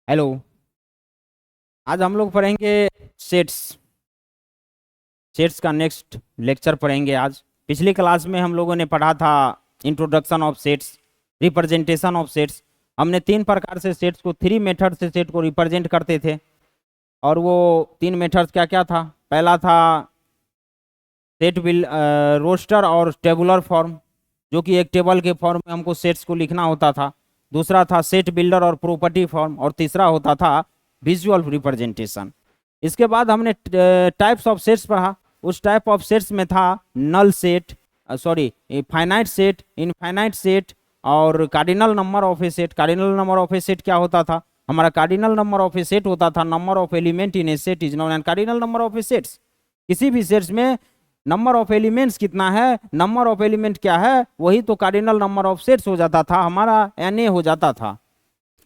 Hello. आज हम लोग पढ़ेंगे सेट्स। सेट्स का नेक्स्ट लेक्चर पढ़ेंगे आज। पिछली क्लास में हम लोगों ने पढ़ा था introduction of sets, representation of sets. हमने तीन प्रकार से सेट्स को, थ्री मेथड से सेट को रिप्रेजेंट करते थे। और वो तीन मेथड्स क्या क्या था? पहला था सेट बिल रोस्टर और टेबुलर फॉर्म, जो कि एक टेबल के फॉर्म में हमको सेट्स को लिखना होता था। दूसरा था सेट बिल्डर और प्रॉपर्टी फॉर्म, और तीसरा होता था विजुअल रिप्रेजेंटेशन। इसके बाद हमने टाइप्स ऑफ सेट्स पढ़ा। उस टाइप ऑफ सेट्स में था null set, sorry finite set, infinite set और cardinal number of a set. Cardinal number of a set क्या होता था? हमारा cardinal number of a set होता था number of element in a set is known and cardinal number of a sets. किसी भी sets में नंबर ऑफ एलिमेंट्स कितना है, नंबर ऑफ एलिमेंट क्या है, वही तो कार्डिनल नंबर ऑफ सेट्स हो जाता था, हमारा एन हो जाता था।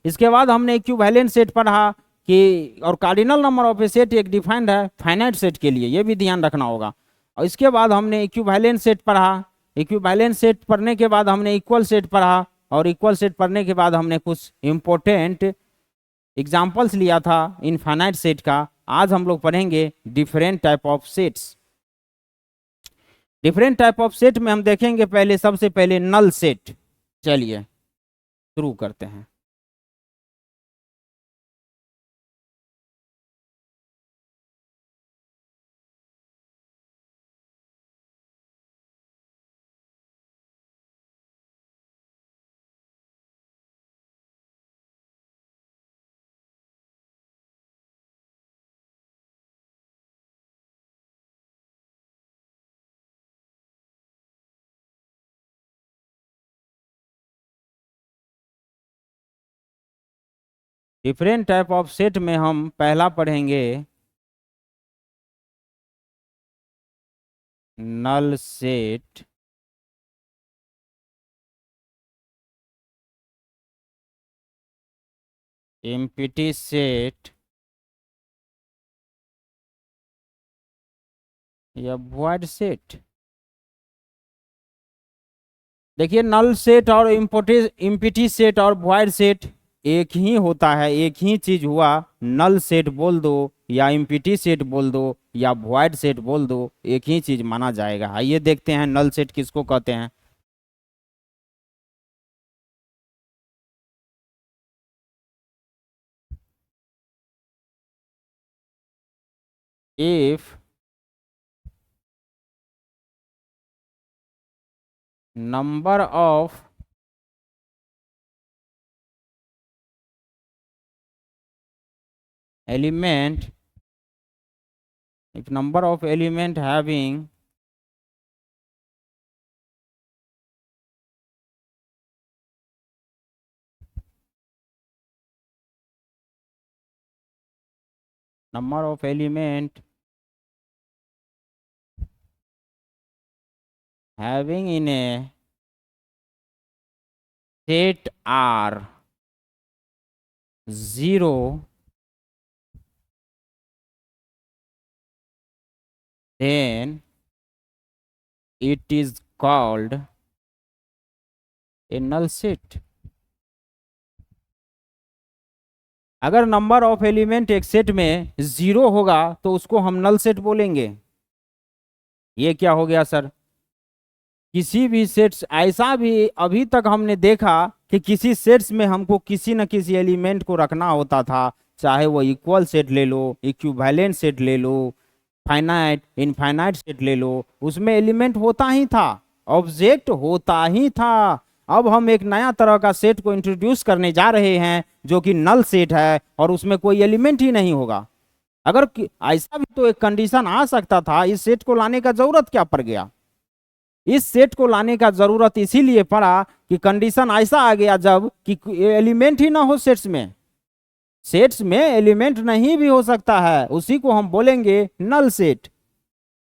इसके बाद हमने इक्विवेलेंट सेट पढ़ा कि, और cardinal number of a set एक डिफाइंड है फाइनाइट सेट के लिए, ये भी ध्यान रखना होगा। और इसके बाद हमने इक्विवेलेंट सेट पढ़ा। इक्विवेलेंट सेट पढ़ने के बाद हमने इक्वल सेट पढ़ा, और इक्वल सेट पढ़ने के बाद हमने कुछ इंपॉर्टेंट एग्जाम्पल्स लिया था इनफाइनाइट सेट का। आज हम लोग पढ़ेंगे different type of sets. Different type of set में हम देखेंगे पहले, सबसे पहले नल सेट। चलिए शुरू करते हैं। डिफरेंट टाइप ऑफ सेट में हम पहला पढ़ेंगे नल सेट, एम्प्टी सेट या वॉइड सेट। देखिए, नल सेट और एम्प्टी सेट और वॉइड सेट एक ही होता है, एक ही चीज हुआ। नल सेट बोल दो या एम्प्टी सेट बोल दो या वॉइड सेट बोल दो, एक ही चीज माना जाएगा। आइए देखते हैं नल सेट किसको कहते हैं। If number of element, if number of element having number of element having in a set are 0, then it is called a null set। अगर नंबर ऑफ एलिमेंट एक सेट में 0 होगा तो उसको हम नल सेट बोलेंगे। ये क्या हो गया सर? किसी भी सेट्स, ऐसा भी अभी तक हमने देखा कि किसी सेट्स में हमको किसी न किसी एलिमेंट को रखना होता था, चाहे वो इक्वल सेट ले लो, इक्विवेलेंट सेट ले लो, फाइनाइट इनफाइनाइट सेट ले लो, उसमें एलिमेंट होता ही था, ऑब्जेक्ट होता ही था। अब हम एक नया तरह का सेट को इंट्रोड्यूस करने जा रहे हैं जो कि नल सेट है, और उसमें कोई एलिमेंट ही नहीं होगा। अगर ऐसा भी तो एक कंडीशन आ सकता था, इस सेट को लाने का जरूरत क्या पड़ गया? इस सेट को लाने का जरूरत इसीलिए पड़ा कि कंडीशन ऐसा आ गया जब कि एलिमेंट ही ना हो सेट्स में। सेट्स में एलिमेंट नहीं भी हो सकता है, उसी को हम बोलेंगे null set.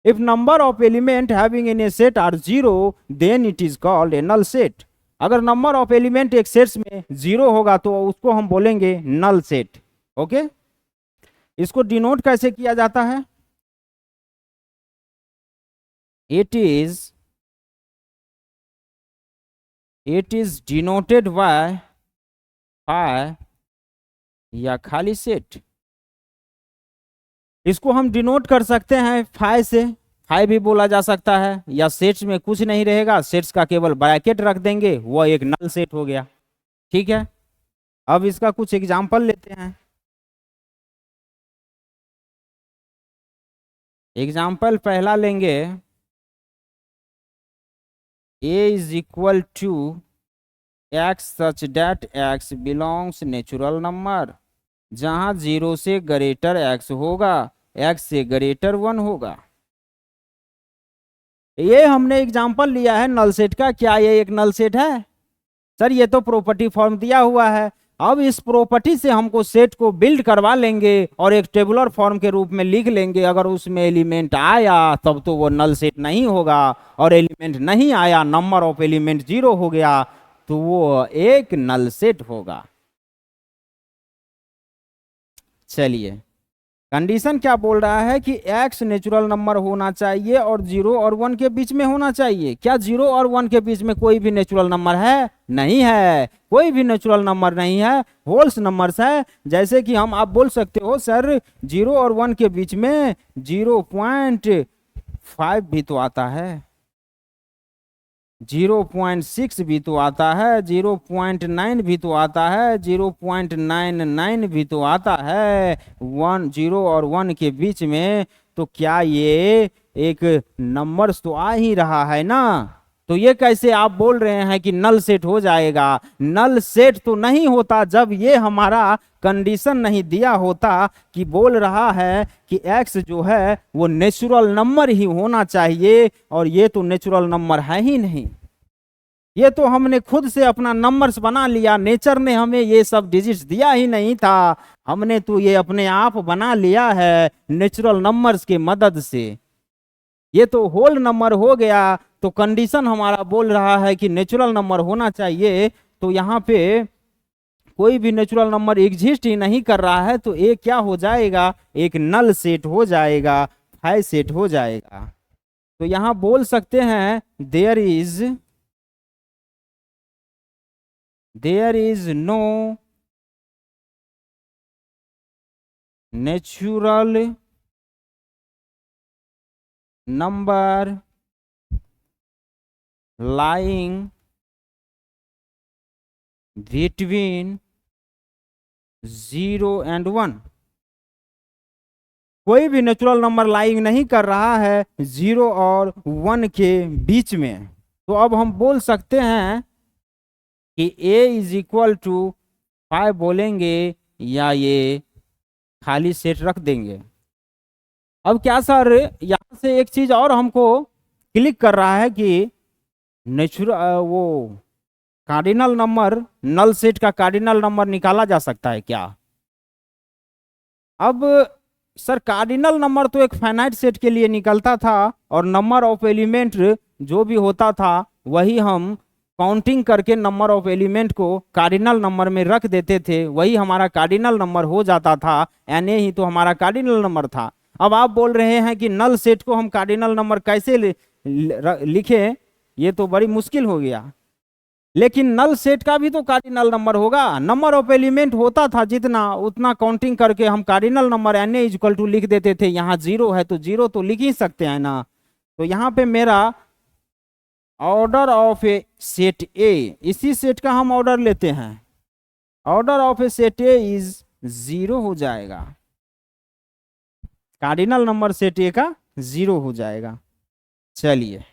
If number of element having in a set are 0, then it is called a null set. अगर नंबर ऑफ एलिमेंट एक सेट्स में 0 होगा तो उसको हम बोलेंगे नल सेट। ओके, इसको डिनोट कैसे किया जाता है? इट इज डिनोटेड बाय या खाली सेट। इसको हम डिनोट कर सकते हैं फाइ से, फाइ भी बोला जा सकता है, या सेट्स में कुछ नहीं रहेगा, सेट्स का केवल ब्रैकेट रख देंगे, वो एक नल सेट हो गया। ठीक है, अब इसका कुछ एग्जाम्पल लेते हैं। एग्जाम्पल पहला लेंगे, A is equal to x such that x belongs natural number, जहां 0 से ग्रेटर एक्स होगा, एक्स से ग्रेटर 1 होगा। ये हमने एग्जाम्पल लिया है नल सेट का। क्या ये एक नल सेट है? सर ये तो प्रॉपर्टी फॉर्म दिया हुआ है। अब इस प्रॉपर्टी से हमको सेट को बिल्ड करवा लेंगे और एक टेबुलर फॉर्म के रूप में लिख लेंगे। अगर उसमें एलिमेंट आया तब तो वो नल सेट नहीं होगा, और एलिमेंट नहीं आया, नंबर ऑफ एलिमेंट 0 हो गया, तो वो एक नल सेट होगा। चलिए, कंडीशन क्या बोल रहा है कि x नेचुरल नंबर होना चाहिए और 0 और 1 के बीच में होना चाहिए। क्या 0 और 1 के बीच में कोई भी नेचुरल नंबर है? नहीं है, कोई भी नेचुरल नंबर नहीं है, होल्स नंबर्स है। जैसे कि आप बोल सकते हो सर 0 और 1 के बीच में 0.5 भी तो आता है, 0.6 भी तो आता है, 0.9 भी तो आता है, 0.99 भी तो आता है, 0 और 1 के बीच में। तो क्या ये एक नंबर्स तो आ ही रहा है ना? तो ये कैसे आप बोल रहे हैं कि नल सेट हो जाएगा? नल सेट तो नहीं होता जब ये हमारा कंडीशन नहीं दिया होता कि बोल रहा है कि x जो है वो नेचुरल नंबर ही होना चाहिए, और ये तो नेचुरल नंबर है ही नहीं। ये तो हमने खुद से अपना नंबर्स बना लिया, नेचर ने हमें ये सब डिजिट्स दिया ही नहीं था, हमने तो ये अपने आप बना लिया है नेचुरल नंबर्स के मदद से। ये तो होल नंबर हो गया, तो कंडीशन हमारा बोल रहा है कि नेचुरल नंबर होना चाहिए, तो यहाँ पे कोई भी नेचुरल नंबर एग्जिस्ट ही नहीं कर रहा है, तो ये क्या हो जाएगा? एक नल सेट हो जाएगा, फाइ सेट हो जाएगा। तो यहाँ बोल सकते हैं there is no natural number lying between 0 and 1। कोई भी नेचुरल नंबर लाइंग नहीं कर रहा है 0 और 1 के बीच में। तो अब हम बोल सकते हैं कि a इज इक्वल टू 5 बोलेंगे, या ये खाली सेट रख देंगे। अब क्या सर, यहां से एक चीज और हमको क्लिक कर रहा है कि नेचुरल वो कार्डिनल नंबर, नल सेट का कार्डिनल नंबर निकाला जा सकता है क्या? अब सर कार्डिनल नंबर तो एक फाइनाइट सेट के लिए निकलता था, और नंबर ऑफ एलिमेंट जो भी होता था वही हम काउंटिंग करके नंबर ऑफ एलिमेंट को कार्डिनल नंबर में रख देते थे, वही हमारा कार्डिनल नंबर हो जाता था। Na ही तो हमारा कार्डिनल नंबर था। अब आप बोल रहे हैं कि नल सेट को हम कार्डिनल नंबर कैसे लिखें? ये तो बड़ी मुश्किल हो गया। लेकिन नल सेट का भी तो कार्डिनल नंबर होगा, नंबर ऑफ एलिमेंट होता था जितना, उतना काउंटिंग करके हम cardinal number Na equal to लिख देते थे। यहाँ 0 है तो 0 तो लिख ही सकते हैं ना। तो यहाँ पे मेरा ऑर्डर ऑफ ए सेट ए, इसी सेट का हम ऑर्डर लेते हैं, order of a set A is 0 हो जाएगा, कार्डिनल नंबर सेट ए का 0 हो जाएगा। चलिए,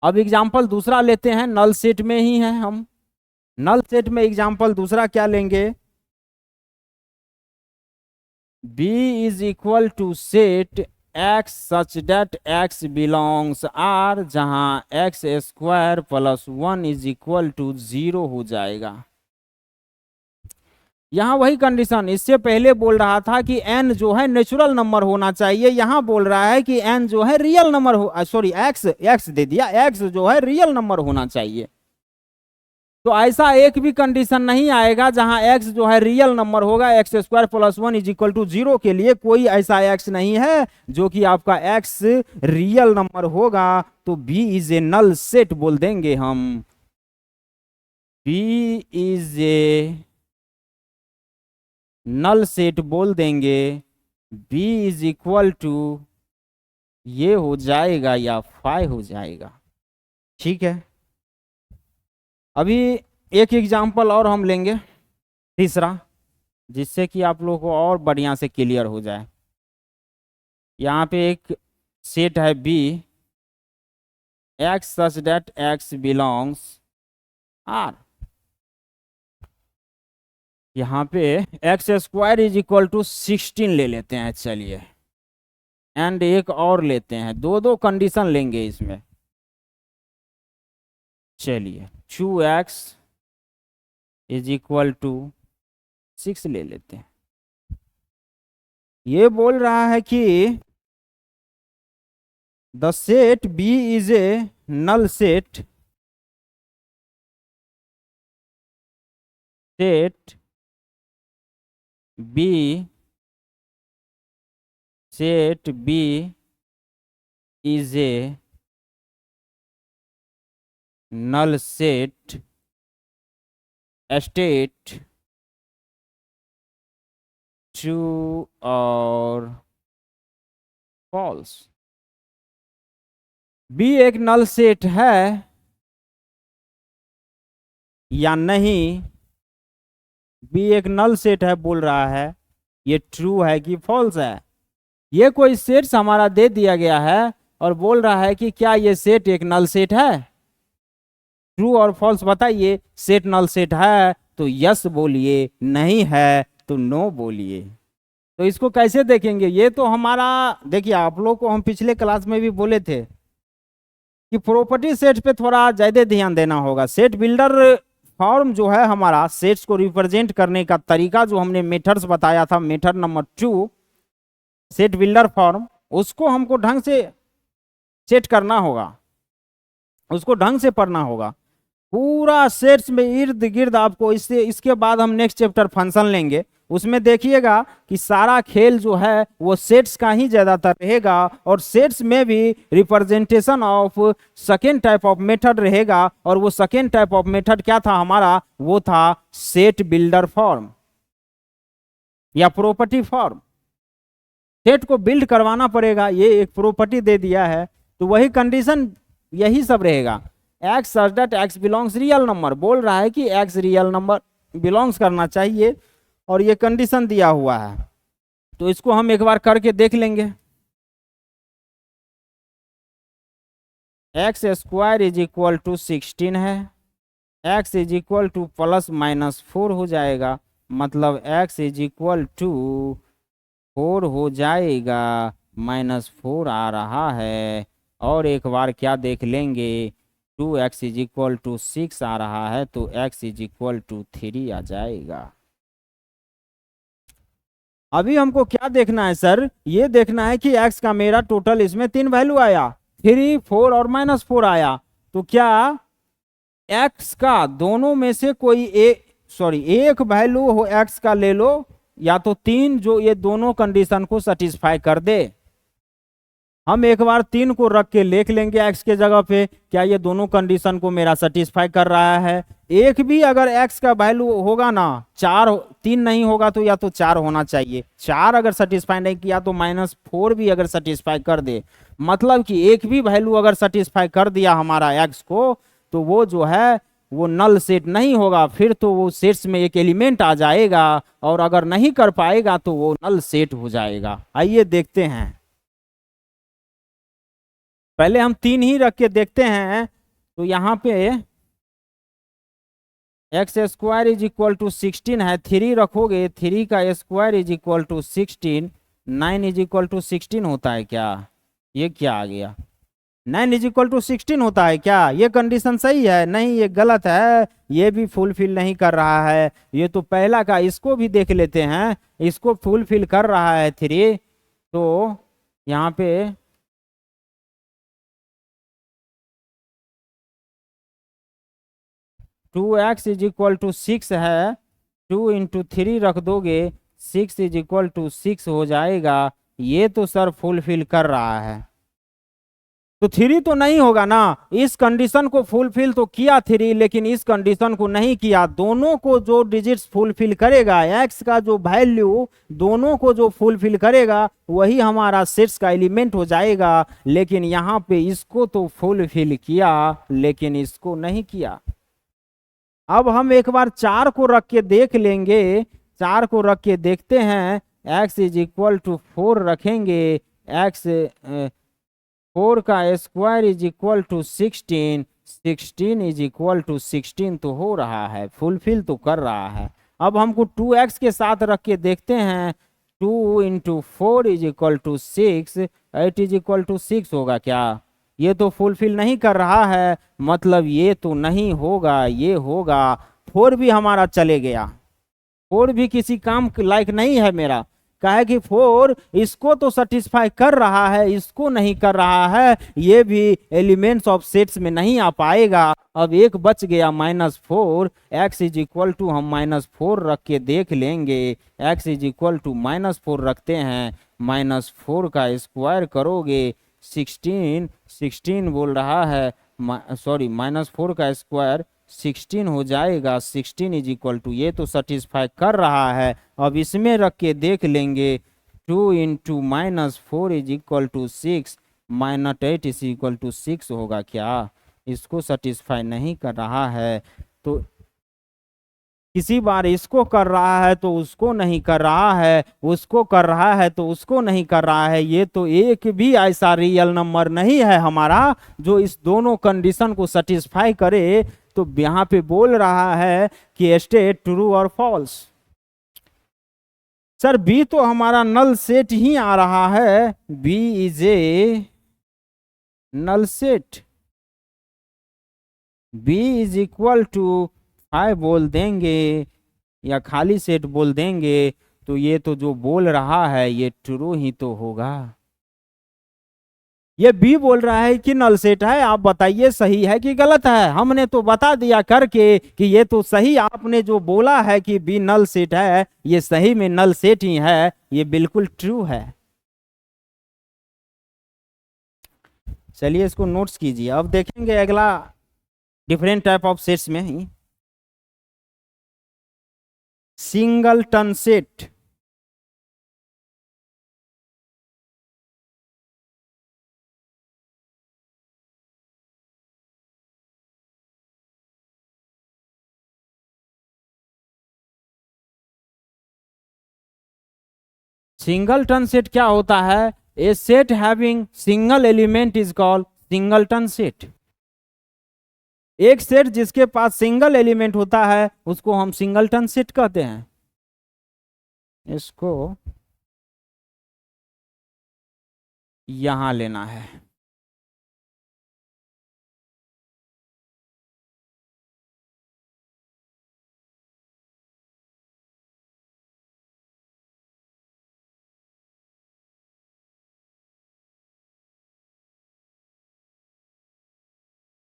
अब एग्जाम्पल दूसरा लेते हैं, नल सेट में ही है हम। नल सेट में एग्जाम्पल दूसरा क्या लेंगे? b is equal to set x such that x belongs R, जहां x square plus 1 is equal to 0 हो जाएगा। यहाँ वही कंडीशन, इससे पहले बोल रहा था कि n जो है नेचुरल नंबर होना चाहिए, यहाँ बोल रहा है कि n जो है रियल नंबर हो, सॉरी x दे दिया, x जो है रियल नंबर होना चाहिए। तो ऐसा एक भी कंडीशन नहीं आएगा जहां x जो है रियल नंबर होगा। X square plus 1 is equal to 0 के लिए कोई ऐसा x नहीं है जो कि आपका x रियल नंबर होगा। तो b is a null set बोल देंगे हम, b is a null set बोल देंगे B इज इक्वल टू ये हो जाएगा या 5 हो जाएगा। ठीक है, अभी एक एग्जाम्पल और हम लेंगे, तीसरा, जिससे कि आप लोगों को और बढ़िया से क्लियर हो जाए। यहाँ पे एक सेट है B, x such that x belongs R। यहाँ पे X square is equal to 16 ले लेते हैं, चलिए, एंड एक और लेते हैं, दो दो कंडीशन लेंगे इसमें। चलिए 2x इज इक्वल टू 6 ले लेते हैं। ये बोल रहा है कि the set B is a null set, set B is a null set, state true और false। B एक नल सेट है या नहीं, B एक नल सेट है बोल रहा है, ये ट्रू है कि फॉल्स है। ये कोई सेट्स हमारा दे दिया गया है और बोल रहा है कि क्या ये सेट एक नल सेट है। ट्रू और फॉल्स बताइए, सेट नल सेट है तो यस बोलिए, नहीं है तो नो बोलिए। तो इसको कैसे देखेंगे, ये तो हमारा, देखिए आप लोग को हम पिछले क्लास में भी बोले थे कि प्रॉपर्टी सेट पे थोड़ा ज्यादा ध्यान देना होगा। सेट बिल्डर फॉर्म जो है हमारा, सेट्स को रिप्रेजेंट करने का तरीका जो हमने मेथड्स बताया था, method number 2 set builder form, उसको हमको ढंग से सेट करना होगा, उसको ढंग से पढ़ना होगा पूरा सेट्स में इर्द गिर्द आपको। इसके बाद हम नेक्स्ट चैप्टर फंक्शन लेंगे, उसमें देखिएगा कि सारा खेल जो है वो सेट्स का ही ज्यादातर रहेगा, और सेट्स में भी representation of second type of method रहेगा। और वो सेकेंड टाइप ऑफ मेथड क्या था हमारा, वो था सेट बिल्डर फॉर्म या प्रॉपर्टी फॉर्म। सेट को बिल्ड करवाना पड़ेगा, ये एक प्रॉपर्टी दे दिया है तो वही कंडीशन यही सब रहेगा। X such that x belongs real number, बोल रहा है कि एक्स रियल नंबर बिलोंग्स करना चाहिए और ये कंडीशन दिया हुआ है। तो इसको हम एक बार करके देख लेंगे। X square is equal to 16 है, X is equal to plus minus 4 हो जाएगा, मतलब एक्स इज इक्वल टू 4 हो जाएगा, -4 आ रहा है। और एक बार क्या देख लेंगे, 2x इज इक्वल टू 6 आ रहा है तो x इज इक्वल टू 3 आ जाएगा। अभी हमको क्या देखना है सर, ये देखना है कि x का मेरा टोटल इसमें 3 वैल्यू आया, 3, 4 और -4 आया, तो क्या x का दोनों में से कोई एक वैल्यू हो x का ले लो, या तो 3 जो ये दोनों कंडीशन को सेटिस्फाई कर दे। हम एक बार 3 को रख के देख लेंगे x के जगह पे, क्या ये दोनों कंडीशन को मेरा सेटिस्फाई कर रहा है। एक भी अगर x का वैल्यू होगा ना, 3 नहीं होगा तो या तो 4 होना चाहिए, 4 अगर सेटिस्फाई नहीं किया तो -4 भी अगर सेटिस्फाई कर दे, मतलब कि एक भी वैल्यू अगर सेटिस्फाई कर दिया हमारा x को, तो वो जो है वो नल सेट नहीं होगा, फिर तो वो सेट्स में एक एलिमेंट आ जाएगा, और अगर नहीं कर पाएगा तो वो नल सेट हो जाएगा। आइए देखते हैं, पहले हम 3 ही रख के देखते हैं। तो यहाँ पे X square is equal to 16 है, 3 रखोगे, 3 का square is equal to 16, 9 is equal to 16 होता है क्या, ये क्या आ गया, 9 इज इक्वल टू 16 होता है क्या, ये कंडीशन सही है, नहीं ये गलत है, ये भी फुलफिल नहीं कर रहा है। ये तो पहला का, इसको भी देख लेते हैं, इसको फुलफिल कर रहा है 3, तो यहाँ पे 2x इज इक्वल टू 6 है, 2 इंटू 3 रख दोगे, 6 इज इक्वल टू 6 हो जाएगा। ये तो सर फुलफिल कर रहा है, तो 3 तो नहीं होगा ना। इस कंडीशन को फुलफिल तो किया 3, लेकिन इस कंडीशन को नहीं किया। दोनों को जो डिजिट्स फुलफिल करेगा, एक्स का जो वैल्यू दोनों को जो फुलफिल करेगा वही हमारा सेट्स का एलिमेंट हो जाएगा। लेकिन यहाँ पे इसको तो फुलफिल किया लेकिन इसको नहीं किया। अब हम एक बार 4 को रख के देख लेंगे। 4 को रख के देखते हैं। x इज इक्वल टू 4 रखेंगे। x 4 का square is equal to 16। 16 is equal to 16 तो हो रहा है, फुलफिल तो कर रहा है। अब हमको 2x के साथ रख के देखते हैं। 2 into 4 is equal to 6। 8 is equal to 6 होगा क्या? ये तो फुलफिल नहीं कर रहा है, मतलब ये तो नहीं होगा, ये होगा। 4 भी हमारा चले गया। 4 भी किसी काम लायक नहीं है मेरा। कहे कि 4 इसको तो सेटिस्फाई कर रहा है, इसको नहीं कर रहा है, ये भी एलिमेंट्स ऑफ सेट्स में नहीं आ पाएगा। अब एक बच गया -4। x इज इक्वल टू हम -4 रख के देख लेंगे। x इज इक्वल टू -4 रखते हैं। -4 का स्क्वायर करोगे 16। 16 बोल रहा है, सॉरी -4 का स्क्वायर 16 हो जाएगा। 16 इज इक्वल टू, ये तो सेटिस्फाई कर रहा है। अब इसमें रख के देख लेंगे। 2 into -4 is equal to 6। -8 is equal to 6 होगा क्या? इसको सेटिस्फाई नहीं कर रहा है। तो किसी बार इसको कर रहा है तो उसको नहीं कर रहा है, उसको कर रहा है तो उसको नहीं कर रहा है। ये तो एक भी ऐसा रियल नंबर नहीं है हमारा जो इस दोनों कंडीशन को सेटिस्फाई करे। तो यहाँ पे बोल रहा है कि स्टेट ट्रू और फॉल्स। सर बी तो हमारा नल सेट ही आ रहा है। B is a null set. B is equal to 5 बोल देंगे या खाली सेट बोल देंगे। तो ये तो जो बोल रहा है ये ट्रू ही तो होगा। ये बी बोल रहा है कि नल सेट है। आप बताइए सही है कि गलत है? हमने तो बता दिया करके कि ये तो सही। आपने जो बोला है कि बी नल सेट है, ये सही में नल सेट ही है, ये बिल्कुल ट्रू है। चलिए इसको नोट्स कीजिए। अब देखेंगे अगला डिफरेंट टाइप ऑफ सेट्स में ही सिंगलटन सेट। सिंगलटन सेट क्या होता है? A set having single element is called singleton set. एक सेट जिसके पास सिंगल एलिमेंट होता है उसको हम सिंगलटन सेट कहते हैं। इसको यहां लेना है।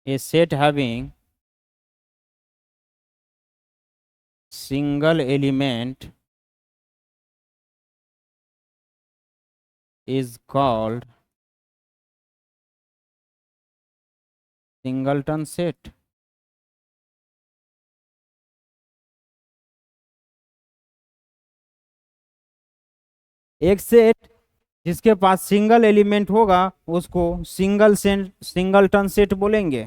A set having single element is called singleton set। एक सेट जिसके पास सिंगल एलिमेंट होगा उसको सिंगलटन सेट बोलेंगे।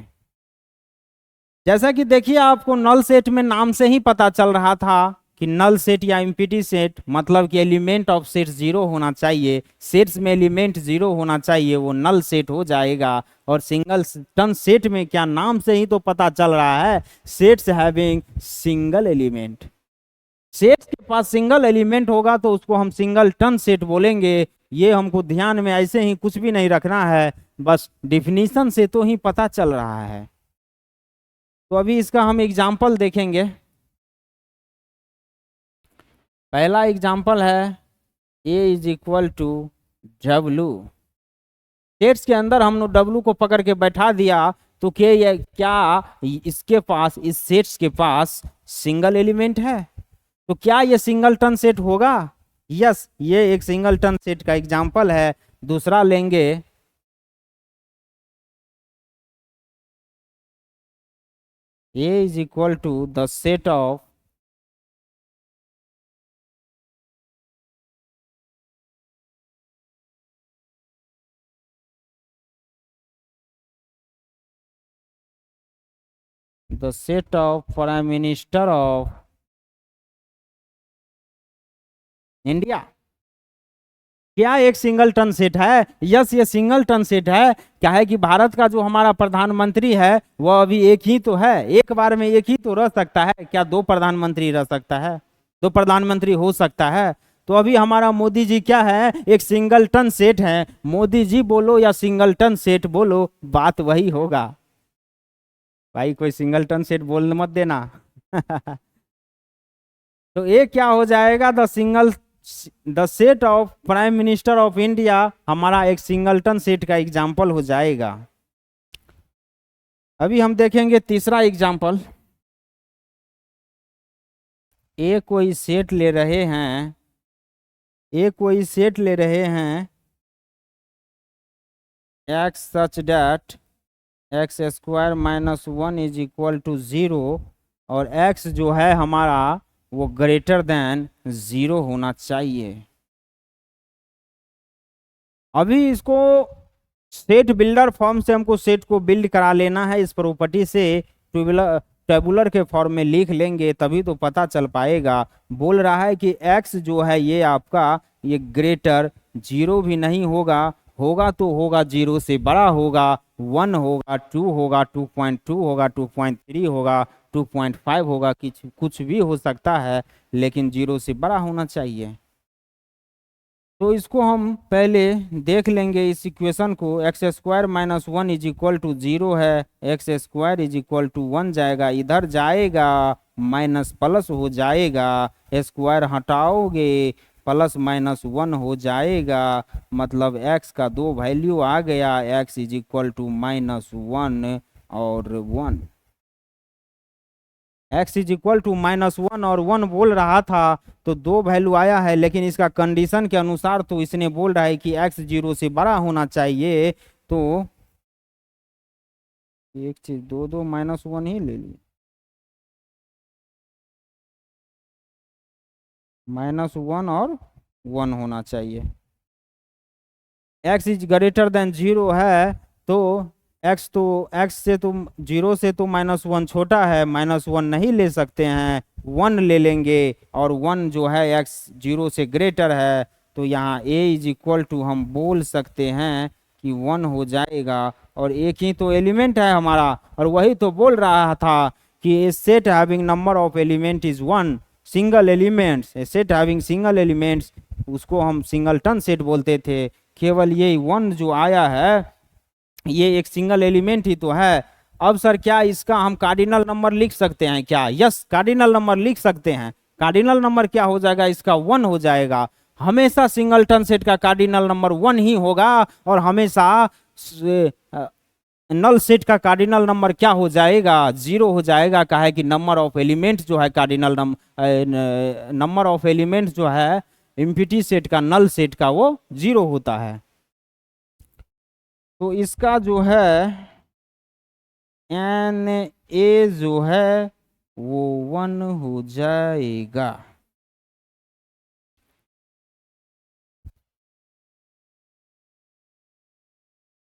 जैसा कि देखिए आपको नल सेट में नाम से ही पता चल रहा था कि नल सेट या एम्प्टी सेट मतलब कि एलिमेंट ऑफ सेट 0 होना चाहिए। सेट्स में एलिमेंट 0 होना चाहिए, वो नल सेट हो जाएगा। और सिंगलटन सेट में क्या, नाम से ही तो पता चल रहा है, sets having single element. Sets के पास सिंगल एलिमेंट होगा तो उसको हम सिंगलटन सेट बोलेंगे। ये हमको ध्यान में ऐसे ही कुछ भी नहीं रखना है, बस डिफिनीशन से तो ही पता चल रहा है। तो अभी इसका हम एग्जाम्पल देखेंगे। पहला एग्जाम्पल है A is equal to W। Sets के अंदर हम लोग W को पकड़ के बैठा दिया तो क्या इसके पास, इस सेट्स के पास सिंगल एलिमेंट है? तो क्या ये सिंगलटन सेट होगा? यस, ये एक सिंगलटन सेट का एग्जाम्पल है। दूसरा लेंगे A is equal to the set of Prime Minister of India. क्या एक सिंगलटन सेट है? यस, ये सिंगलटन सेट है। क्या है कि भारत का जो हमारा प्रधानमंत्री है वह अभी एक ही तो है, एक बार में एक ही तो रह सकता है। क्या दो प्रधानमंत्री रह सकता है? दो प्रधानमंत्री हो सकता है? तो अभी हमारा मोदी जी क्या है, एक सिंगलटन सेट है। मोदी जी बोलो या सिंगलटन सेट बोलो, बात वही होगा। भाई कोई सिंगलटन सेट बोल मत देना। तो ये क्या हो जाएगा, the set of prime minister of India हमारा एक सिंगलटन सेट का एग्जाम्पल हो जाएगा। अभी हम देखेंगे तीसरा एग्जाम्पल। ए कोई सेट ले रहे हैं, ए कोई सेट ले रहे हैं X such that X square minus one is equal to zero, और एक्स जो है हमारा वो ग्रेटर देन ज़ीरो होना चाहिए। अभी इसको सेट बिल्डर फॉर्म से हमको सेट को बिल्ड करा लेना है। इस प्रॉपर्टी से टेबुलर टेबुलर के फॉर्म में लिख लेंगे तभी तो पता चल पाएगा। बोल रहा है कि x जो है ये आपका ये ग्रेटर जीरो भी नहीं होगा, होगा तो होगा जीरो से बड़ा होगा, वन होगा, टू होगा, 2.2 होगा, 2.3 होगा, 2.5 होगा, कुछ भी हो सकता है, लेकिन जीरो से बड़ा होना चाहिए। तो इसको हम पहले देख लेंगे इस इक्वेशन को। X square minus one is equal to zero है, x square is equal to one जाएगा, इधर जाएगा माइनस प्लस हो जाएगा, स्क्वायर हटाओगे प्लस माइनस वन हो जाएगा, मतलब एक्स का दो वैल्यू आ गया, x is equal to minus one और one. X is equal to minus one और वन बोल रहा था, तो दो वैल्यू आया है, लेकिन इसका कंडीशन के अनुसार तो इसने बोल रहा है कि एक्स जीरो से बड़ा होना चाहिए। तो एक चीज दो दो माइनस वन ही ले ली, माइनस वन और वन होना चाहिए। X is greater than zero है, तो एक्स से तो जीरो से तो माइनस वन छोटा है, माइनस वन नहीं ले सकते हैं, वन ले लेंगे, और वन जो है एक्स जीरो से ग्रेटर है, तो यहाँ ए इज इक्वल टू हम बोल सकते हैं कि वन हो जाएगा। और एक ही तो एलिमेंट है हमारा, और वही तो बोल रहा था कि a set having number of element is one, single elements, a set having single elements, उसको हम सिंगलटन सेट बोलते थे। केवल ये वन जो आया है ये एक सिंगल एलिमेंट ही तो है। अब सर क्या इसका हम कार्डिनल नंबर लिख सकते हैं क्या? यस, कार्डिनल नंबर लिख सकते हैं। कार्डिनल नंबर क्या हो जाएगा इसका? वन हो जाएगा। हमेशा सिंगलटन सेट का कार्डिनल नंबर वन ही होगा, और हमेशा नल सेट का कार्डिनल नंबर क्या हो जाएगा? जीरो हो जाएगा। कहा है कि नंबर ऑफ एलिमेंट जो है कार्डिनल नंबर ऑफ एलिमेंट जो है एम्प्टी सेट का, नल सेट का, वो जीरो होता है। तो इसका जो है एन ए जो है वो वन हो जाएगा।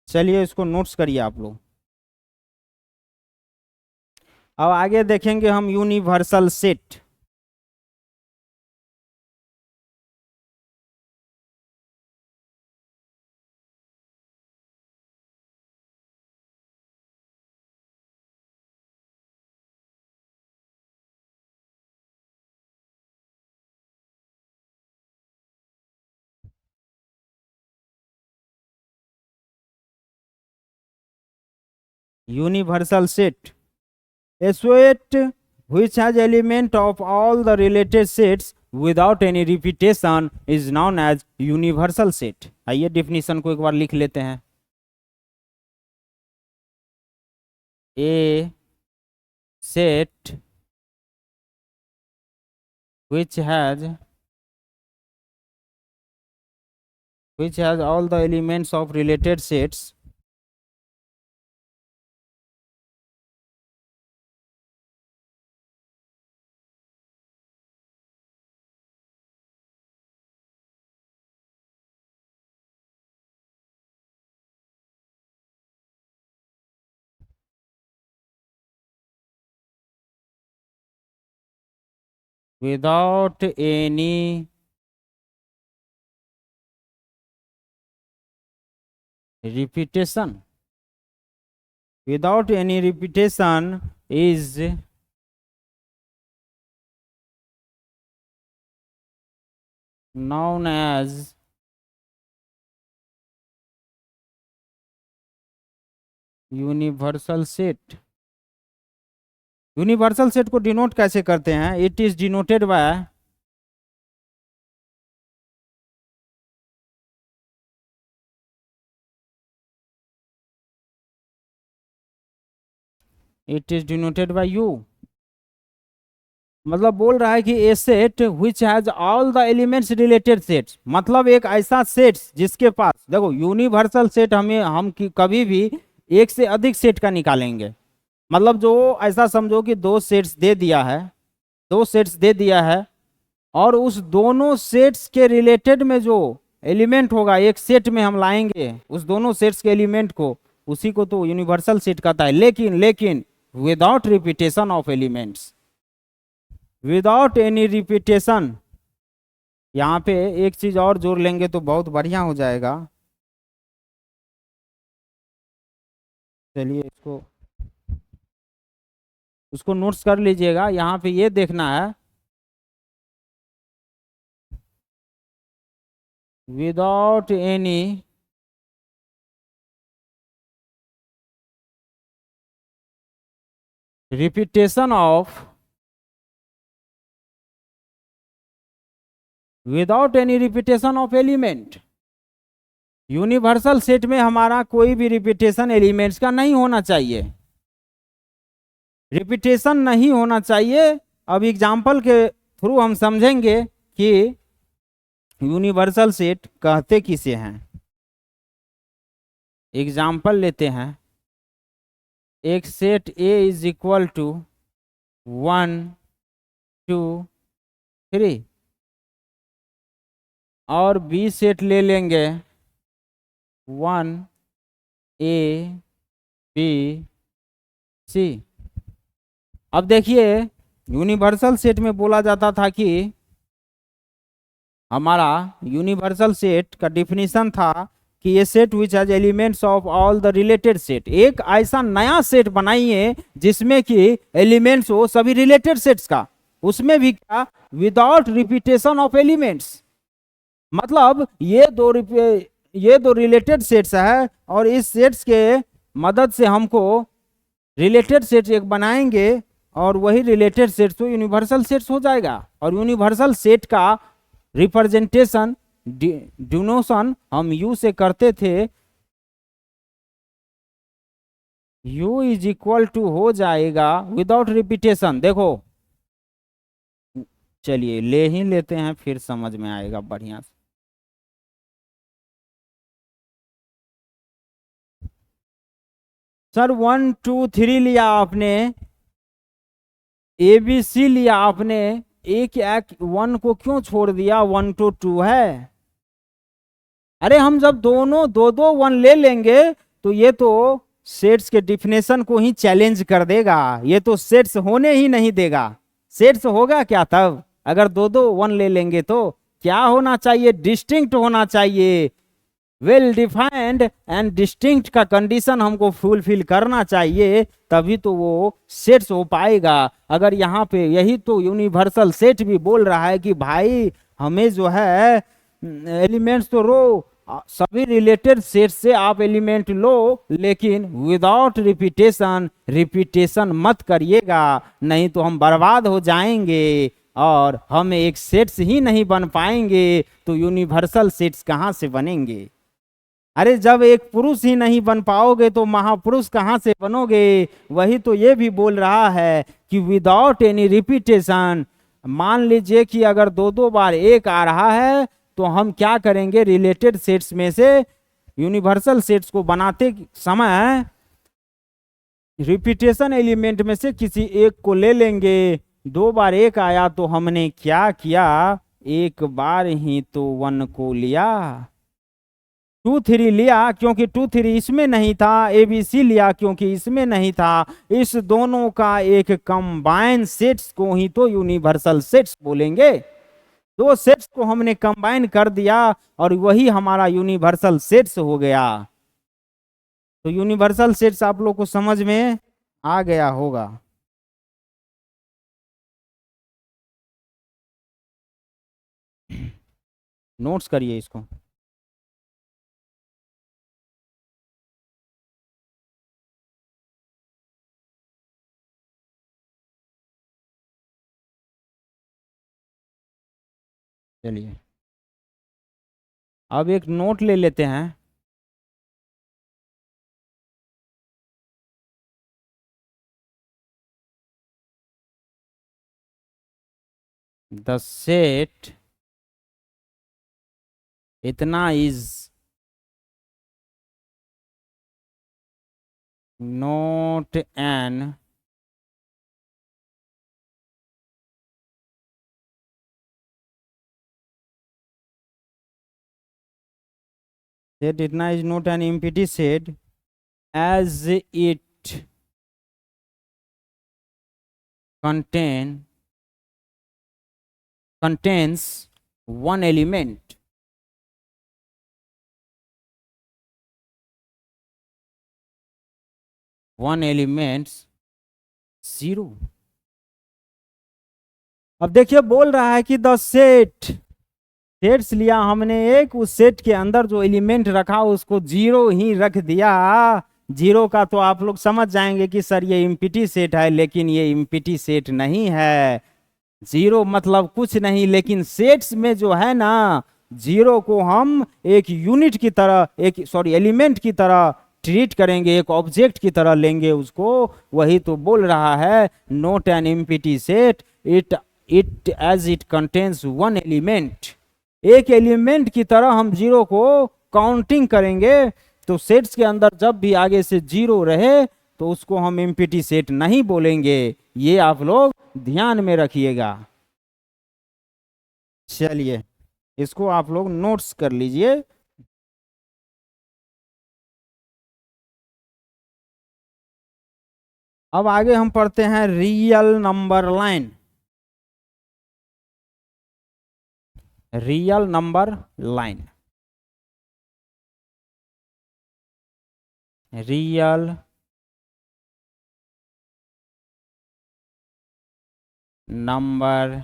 चलिए इसको नोट्स करिए आप लोग। अब आगे देखेंगे हम universal set. Universal set, a set which has element of all the related sets without any repetition is known as universal set। आइए डेफिनेशन को एक बार लिख लेते हैं। A set which has all the elements of related sets without any repetition, without any repetition is known as universal set. Universal set को denote कैसे करते हैं? It is denoted by U. मतलब बोल रहा है कि a set which has all the elements related sets, मतलब एक ऐसा सेट्स जिसके पास, देखो यूनिवर्सल सेट हम कभी भी एक से अधिक सेट का निकालेंगे। मतलब जो ऐसा समझो कि दो सेट्स दे दिया है, दो सेट्स दे दिया है, और उस दोनों सेट्स के रिलेटेड में जो एलिमेंट होगा एक सेट में हम लाएंगे उस दोनों सेट्स के एलिमेंट को, उसी को तो यूनिवर्सल सेट कहता है। लेकिन without repetition of elements, without any repetition. यहाँ पे एक चीज और जोड़ लेंगे तो बहुत बढ़िया हो जाएगा। चलिए उसको नोट्स कर लीजिएगा। यहाँ पे ये देखना है, without any repetition of, without any repetition of element. Universal set में हमारा कोई भी रिपीटेशन एलिमेंट्स का नहीं होना चाहिए, रिपीटेशन नहीं होना चाहिए। अब एग्जाम्पल के थ्रू हम समझेंगे कि यूनिवर्सल सेट कहते किसे हैं। एग्जाम्पल लेते हैं, एक set A is equal to 1 2 3, और B सेट ले लेंगे 1 A B C। अब देखिए यूनिवर्सल सेट में बोला जाता था कि हमारा यूनिवर्सल सेट का डिफिनीशन था कि ये set which has elements of all the related set. एक ऐसा नया सेट बनाइए जिसमें कि एलिमेंट्स हो सभी रिलेटेड सेट्स का, उसमें भी क्या, विदाउट रिपीटेशन ऑफ एलिमेंट्स। मतलब ये दो रिलेटेड सेट्स है, और इस सेट्स के मदद से हमको रिलेटेड सेट एक बनाएंगे, और वही रिलेटेड सेट तो यूनिवर्सल सेट्स हो जाएगा। और यूनिवर्सल सेट का रिप्रेजेंटेशन डिनोशन हम यू से करते थे। यू इज इक्वल टू हो जाएगा विदाउट रिपीटेशन। देखो चलिए ले ही लेते हैं, फिर समझ में आएगा बढ़िया से। सर 1 2 3 लिया आपने, ABC लिया आपने, एक 1 को क्यों छोड़ दिया? 1 to 2 है। अरे हम जब दोनों दो 1 ले लेंगे तो ये तो सेट्स के डिफिनेशन को ही चैलेंज कर देगा, ये तो सेट्स होने ही नहीं देगा। सेट्स होगा क्या तब? अगर दो 1 ले लेंगे तो क्या होना चाहिए? डिस्टिंक्ट होना चाहिए। वेल डिफाइंड एंड डिस्टिंक्ट का कंडीशन हमको फुलफिल करना चाहिए, तभी तो वो सेट्स हो पाएगा। अगर यहाँ पे यही तो यूनिवर्सल सेट भी बोल रहा है कि भाई हमें जो है एलिमेंट्स तो रो सभी रिलेटेड सेट से आप एलिमेंट लो, लेकिन विदाउट रिपीटेशन मत करिएगा, नहीं तो हम बर्बाद हो जाएंगे और हम एक सेट्स ही नहीं बन पाएंगे, तो यूनिवर्सल सेट्स कहाँ से बनेंगे? अरे जब एक पुरुष ही नहीं बन पाओगे तो महापुरुष कहाँ से बनोगे? वही तो ये भी बोल रहा है कि विदाउट एनी रिपीटेशन। मान लीजिए कि अगर दो बार एक आ रहा है तो हम क्या करेंगे? रिलेटेड सेट्स में से यूनिवर्सल सेट्स को बनाते समय रिपीटेशन एलिमेंट में से किसी एक को ले लेंगे। 2 बार एक आया तो हमने क्या किया? एक बार ही तो 1 को लिया। 2 3 लिया क्योंकि 2 3 इसमें नहीं था, ABC लिया क्योंकि इसमें नहीं था। इस दोनों का एक कंबाइन सेट्स को ही तो यूनिवर्सल सेट्स बोलेंगे। दो सेट्स को हमने कंबाइन कर दिया और वही हमारा यूनिवर्सल सेट्स हो गया। तो यूनिवर्सल सेट्स आप लोग को समझ में आ गया होगा। नोट्स करिए इसको। चलिए अब एक नोट ले लेते हैं। द सेट इतना इज नॉट एन सेट, इतना is not an empty set as it contains one element zero। अब देखिए बोल रहा है कि द सेट्स लिया हमने एक, उस सेट के अंदर जो एलिमेंट रखा उसको जीरो ही रख दिया। जीरो का तो आप लोग समझ जाएंगे कि सर ये इम्पिटी सेट है, लेकिन ये इम्पिटी सेट नहीं है। जीरो मतलब कुछ नहीं, लेकिन सेट्स में जो है ना, जीरो को हम एक यूनिट की तरह, एलिमेंट की तरह ट्रीट करेंगे, एक ऑब्जेक्ट की तरह लेंगे उसको। वही तो बोल रहा है not an empty set, it as it contains one element. एक एलिमेंट की तरह हम जीरो को काउंटिंग करेंगे। तो सेट्स के अंदर जब भी आगे से जीरो रहे तो उसको हम एम्प्टी सेट नहीं बोलेंगे। ये आप लोग ध्यान में रखिएगा। चलिए इसको आप लोग नोट्स कर लीजिए। अब आगे हम पढ़ते हैं real number line. Real number line, real number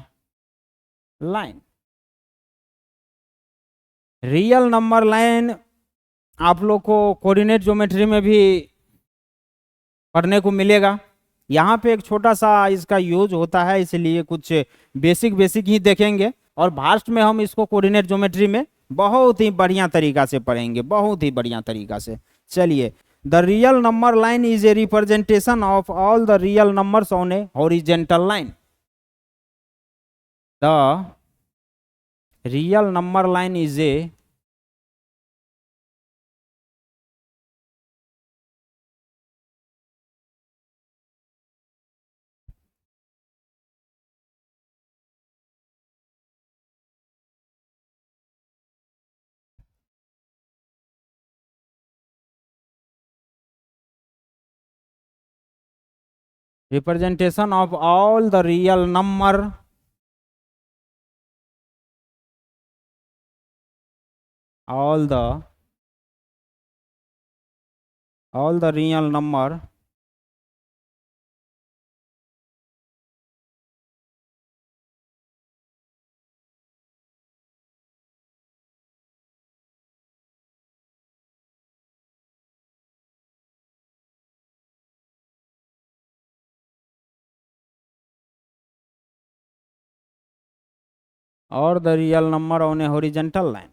line. Real number line आप लोग को कोऑर्डिनेट ज्योमेट्री में भी पढ़ने को मिलेगा। यहाँ पे एक छोटा सा इसका यूज होता है, इसलिए कुछ बेसिक बेसिक ही देखेंगे, और भास्ट में हम इसको कोऑर्डिनेट ज्योमेट्री में बहुत ही बढ़िया तरीका से पढ़ेंगे, बहुत ही बढ़िया तरीका से। चलिए, the real number line is a representation of all the real numbers on A horizontal line. The real number line is a representation of all the real number all the real number और the real number on A horizontal line.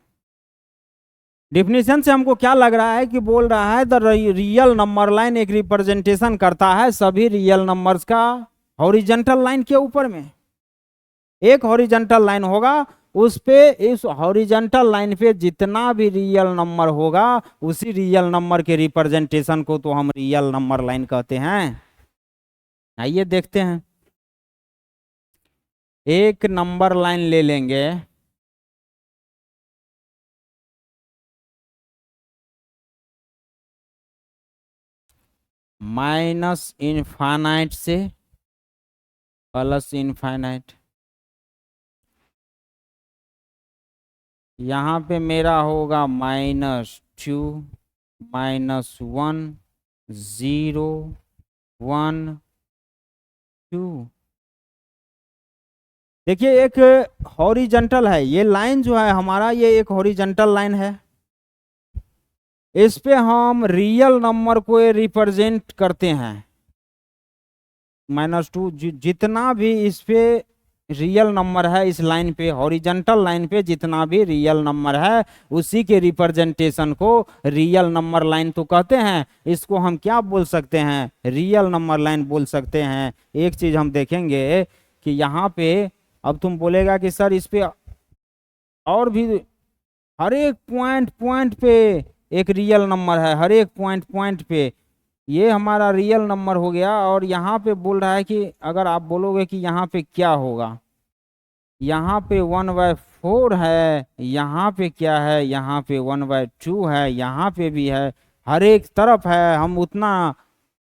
Definition से हमको क्या लग रहा है कि बोल रहा है द रियल नंबर लाइन एक रिप्रेजेंटेशन करता है सभी रियल नंबर्स का हॉरिजेंटल लाइन के ऊपर में। एक हॉरिजेंटल लाइन होगा, उस पे, इस हॉरिजेंटल लाइन पे जितना भी रियल नंबर होगा उसी रियल नंबर के रिप्रेजेंटेशन को तो हम रियल नंबर लाइन कहते हैं। आइए देखते हैं। एक नंबर लाइन ले लेंगे, माइनस इनफाइनाइट से प्लस इनफाइनाइट। यहाँ पे मेरा होगा -2 -1 0 1 2। देखिए एक हॉरिजॉन्टल है ये लाइन जो है हमारा, ये एक हॉरिजॉन्टल लाइन है। इस पे हम रियल नंबर को रिप्रेजेंट करते हैं। -2 जितना भी इस पे रियल नंबर है, इस लाइन पे हॉरिजॉन्टल लाइन पे जितना भी रियल नंबर है उसी के रिप्रेजेंटेशन को रियल नंबर लाइन तो कहते हैं। इसको हम क्या बोल सकते हैं, रियल नंबर लाइन बोल सकते हैं। एक चीज हम देखेंगे कि यहाँ पे, अब तुम बोलेगा कि सर इस पे और भी हर एक पॉइंट पॉइंट पे एक रियल नंबर है, हर एक पॉइंट पॉइंट पे ये हमारा रियल नंबर हो गया। और यहाँ पे बोल रहा है कि अगर आप बोलोगे कि यहाँ पे क्या होगा, यहाँ पे 1/4 है, यहाँ पे क्या है, यहाँ पे 1/2 है, यहाँ पे भी है, हर एक तरफ है। हम उतना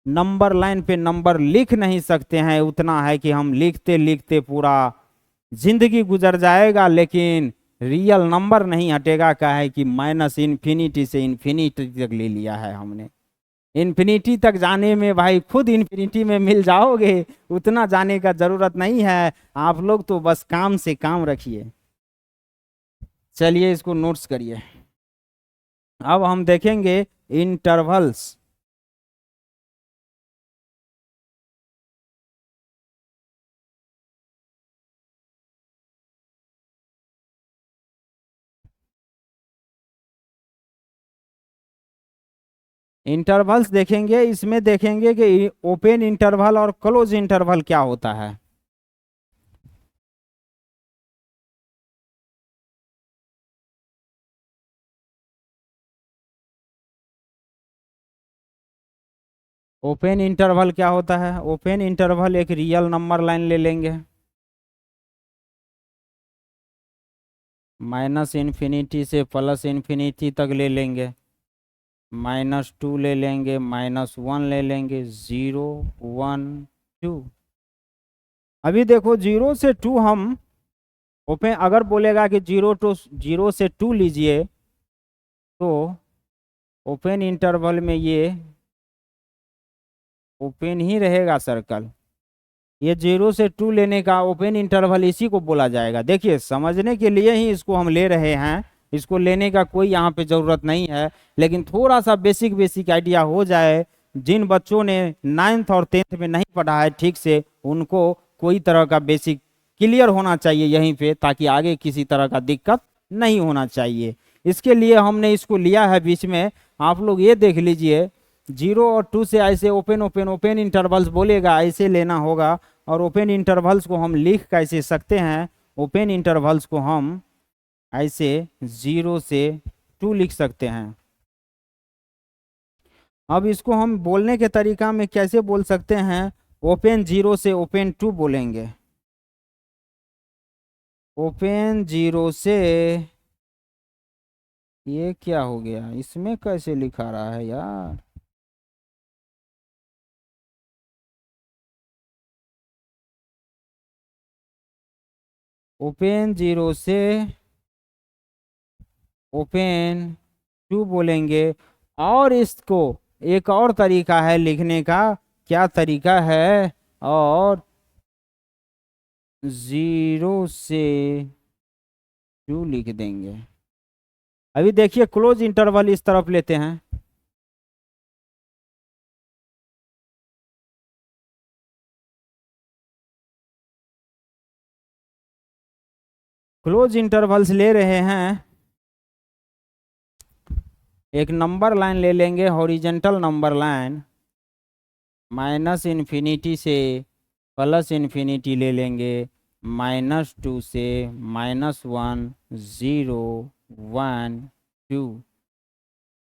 नंबर लाइन पे नंबर लिख नहीं सकते हैं, उतना है कि हम लिखते लिखते पूरा जिंदगी गुजर जाएगा, लेकिन रियल नंबर नहीं हटेगा। क्या है कि माइनस इन्फिनिटी से इन्फिनिटी तक ले लिया है हमने। इन्फिनिटी तक जाने में भाई खुद इन्फिनिटी में मिल जाओगे, उतना जाने का जरूरत नहीं है। आप लोग तो बस काम से काम रखिए। चलिए इसको नोट्स करिए। अब हम देखेंगे इंटरवल्स। इंटरवल्स देखेंगे, इसमें देखेंगे कि ओपन इंटरवल और क्लोज इंटरवल क्या होता है। ओपन इंटरवल क्या होता है, ओपन इंटरवल एक रियल नंबर लाइन ले लेंगे, माइनस इन्फिनिटी से प्लस इन्फिनिटी तक ले लेंगे, -2 ले लेंगे, -1 ले लेंगे, 0 1 2। अभी देखो 0 से 2 हम ओपन, अगर बोलेगा कि 0 से 2 लीजिए तो ओपन इंटरवल में ये ओपन ही रहेगा सर्कल। ये 0 से 2 लेने का ओपन इंटरवल इसी को बोला जाएगा। देखिए समझने के लिए ही इसको हम ले रहे हैं, इसको लेने का कोई यहाँ पे जरूरत नहीं है, लेकिन थोड़ा सा बेसिक बेसिक आइडिया हो जाए। जिन बच्चों ने 9th और 10th में नहीं पढ़ा है ठीक से, उनको कोई तरह का बेसिक क्लियर होना चाहिए यहीं पे, ताकि आगे किसी तरह का दिक्कत नहीं होना चाहिए। इसके लिए हमने इसको लिया है बीच में। आप लोग ये देख लीजिए, 0 और 2 से ऐसे ओपन ओपन ओपन इंटरवल्स बोलेगा, ऐसे लेना होगा। और ओपन इंटरवल्स को हम लिख कैसे सकते हैं, ओपन इंटरवल्स को हम ऐसे 0 से 2 लिख सकते हैं। अब इसको हम बोलने के तरीका में कैसे बोल सकते हैं, ओपन 0 से ओपन 2 बोलेंगे। ओपन 0 से, ये क्या हो गया, इसमें कैसे लिखा रहा है यार। ओपन 0 से ओपन 2 बोलेंगे। और इसको एक और तरीका है लिखने का, क्या तरीका है, और 0 से 2 लिख देंगे। अभी देखिए क्लोज इंटरवल इस तरफ लेते हैं, क्लोज इंटरवल्स ले रहे हैं। एक नंबर लाइन ले लेंगे, horizontal number line, minus infinity से प्लस इन्फिनिटी ले लेंगे, -2 से -1 0 1 2।